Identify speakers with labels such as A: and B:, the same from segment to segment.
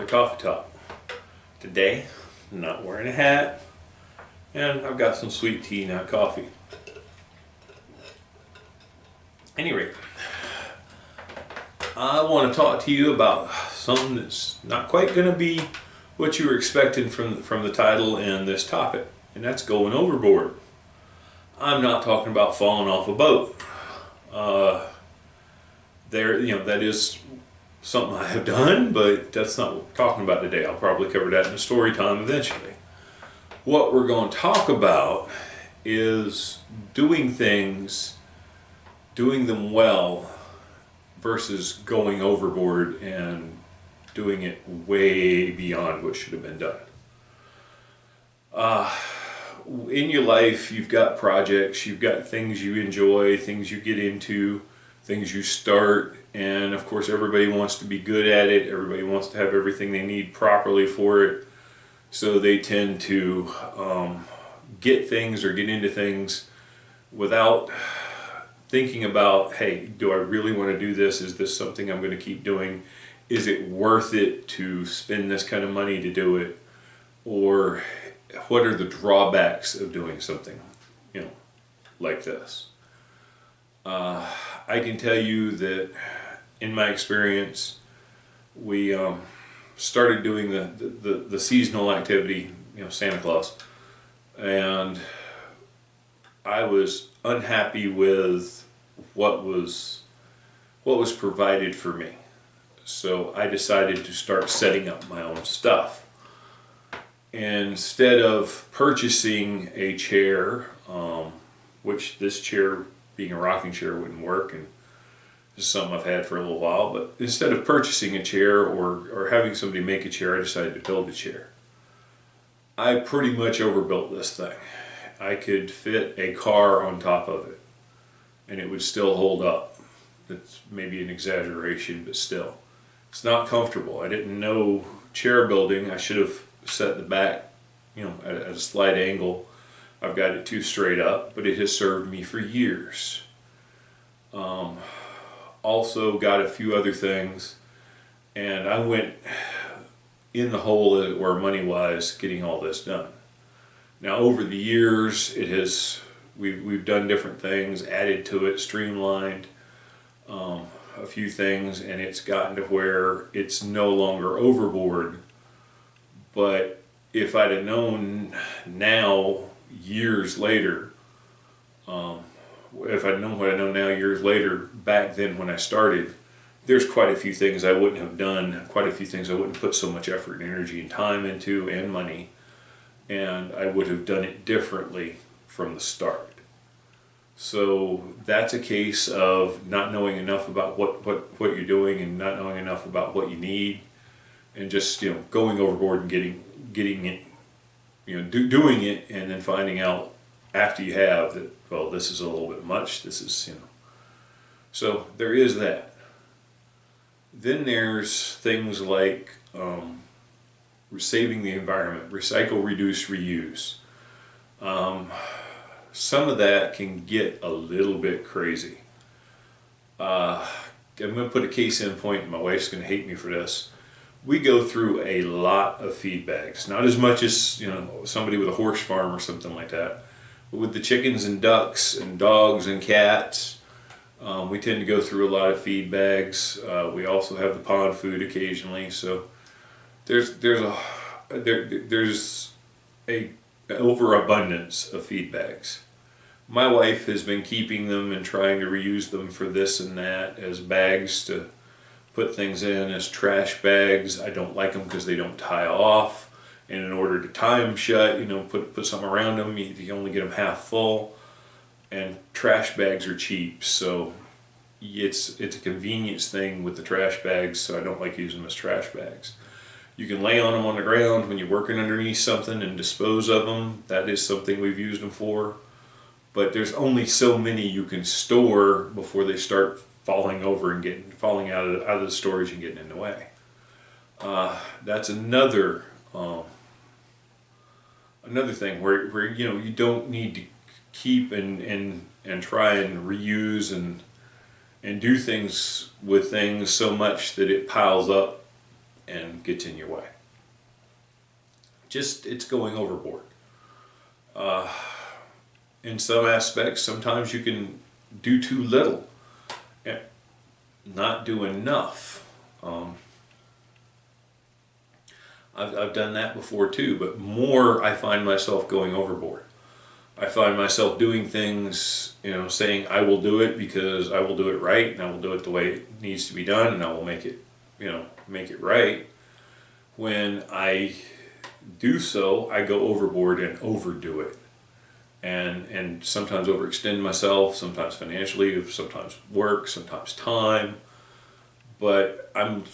A: coffee talk. Today, I'm not wearing a hat, and I've got some sweet tea, not coffee. Anyway, I want to talk to you about something that's not quite going to be what you were expecting from the title and this topic, and that's going overboard. I'm not talking about falling off a boat. That is something I have done, but that's not what we're talking about today. I'll probably cover that in a story time eventually. What we're going to talk about is doing things, doing them well, versus going overboard and doing it way beyond what should have been done. In your life, you've got projects, you've got things you enjoy, things you get into, things you start, and of course everybody wants to be good at it, everybody wants to have everything they need properly for it, so they tend to get things or get into things without thinking about, hey, do I really want to do this? Is this something I'm going to keep doing? Is it worth it to spend this kind of money to do it? Or what are the drawbacks of doing something, like this? I can tell you that in my experience, we started doing the seasonal activity, Santa Claus, and I was unhappy with what was provided for me. So I decided to start setting up my own stuff. Instead of purchasing a chair, which this chair being a rocking chair wouldn't work, and this is something I've had for a little while, but instead of purchasing a chair or having somebody make a chair, I decided to build a chair. I pretty much overbuilt this thing. I could fit a car on top of it and it would still hold up. It's maybe an exaggeration, but still. It's not comfortable. I didn't know chair building. I should have set the back, at a slight angle. I've got it too straight up, but it has served me for years. Also got a few other things, and I went in the hole, as it were, money-wise, getting all this done. Now, over the years, we've done different things, added to it, streamlined a few things, and it's gotten to where it's no longer overboard. But if I'd have known now, years later, if I'd known what I know now, years later, back then when I started, there's quite a few things I wouldn't have done, quite a few things I wouldn't put so much effort and energy and time into, and money, and I would have done it differently from the start. So that's a case of not knowing enough about what you're doing and not knowing enough about what you need, and just going overboard and getting it, doing it, and then finding out after you have that, well, this is a little bit much. This is So there is that. Then there's things like saving the environment, recycle, reduce, reuse. Some of that can get a little bit crazy. I'm going to put a case in point, and my wife's going to hate me for this. We go through a lot of feed bags, not as much as somebody with a horse farm or something like that, but with the chickens and ducks and dogs and cats, we tend to go through a lot of feed bags. We also have the pond food occasionally, so there's a overabundance of feed bags. My wife has been keeping them and trying to reuse them for this and that, as bags to put things in, as trash bags. I don't like them because they don't tie off, and in order to tie them shut, put something around them, you only get them half full, and trash bags are cheap, so it's a convenience thing with the trash bags, so I don't like using them as trash bags. You can lay on them on the ground when you're working underneath something and dispose of them. That is something we've used them for. But there's only so many you can store before they start falling over and falling out of the storage and getting in the way. That's another thing where you don't need to keep and try and reuse and do things with things so much that it piles up and gets in your way. It's going overboard. In some aspects, sometimes you can do too little and not do enough. I've done that before too, but more I find myself going overboard. I find myself doing things, saying I will do it because I will do it right, and I will do it the way it needs to be done, and I will make it, make it right. When I do so, I go overboard and overdo it, and sometimes overextend myself, sometimes financially, sometimes work, sometimes time. But I'm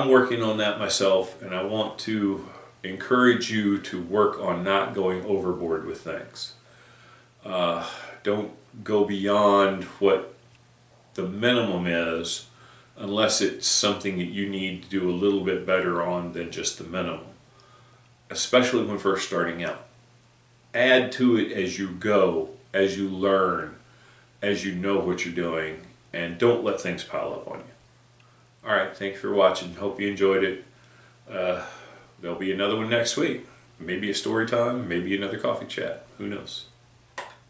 A: working on that myself, and I want to encourage you to work on not going overboard with things. Don't go beyond what the minimum is unless it's something that you need to do a little bit better on than just the minimum, especially when first starting out. Add to it as you go, as you learn, as you know what you're doing, and don't let things pile up on you. Alright, thanks for watching. Hope you enjoyed it. There'll be another one next week. Maybe a story time, maybe another coffee chat. Who knows?